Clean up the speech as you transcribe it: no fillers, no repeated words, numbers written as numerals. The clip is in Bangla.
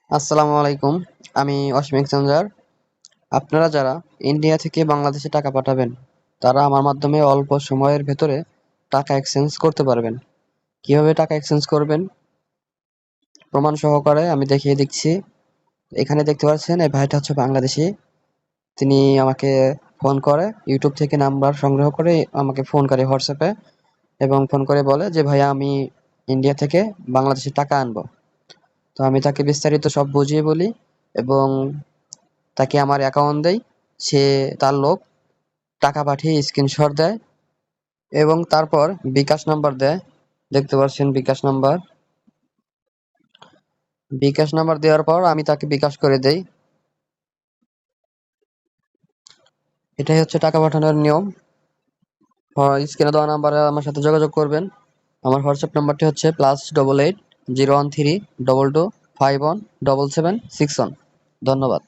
আসসালামু আলাইকুম। আমি অসীম এক্সচেঞ্জার। আপনারা যারা ইন্ডিয়া থেকে বাংলাদেশে টাকা পাঠাবেন, তারা আমার মাধ্যমে অল্প সময়ের ভেতরে টাকা এক্সচেঞ্জ করতে পারবেন। কিভাবে টাকা এক্সচেঞ্জ করবেন প্রমাণ সহকারে আমি দেখিয়ে দিচ্ছি। এখানে দেখতে পাচ্ছেন এই ভাইটা হচ্ছে বাংলাদেশী। তিনি আমাকে ফোন করে, ইউটিউব থেকে নাম্বার সংগ্রহ করে আমাকে ফোন করে হোয়াটসঅ্যাপে, এবং ফোন করে বলে যে ভাইয়া আমি ইন্ডিয়া থেকে বাংলাদেশে টাকা আনবো। তো আমি তাকে বিস্তারিত সব বুঝিয়ে বলি এবং তাকে আমার অ্যাকাউন্ট দেই। সে তার লোক টাকা পাঠিয়ে স্ক্রিনশট দেয় এবং তারপর বিকাশ নাম্বার দেয়। দেখতে পাচ্ছেন বিকাশ নাম্বার দেওয়ার পর আমি তাকে বিকাশ করে দেই। এটাই হচ্ছে টাকা পাঠানোর নিয়ম। স্ক্রিনে দেওয়া নাম্বারে আমার সাথে যোগাযোগ করবেন। আমার হোয়াটসঅ্যাপ নাম্বারটি হচ্ছে +88 013 22 51 77 61। ধন্যবাদ।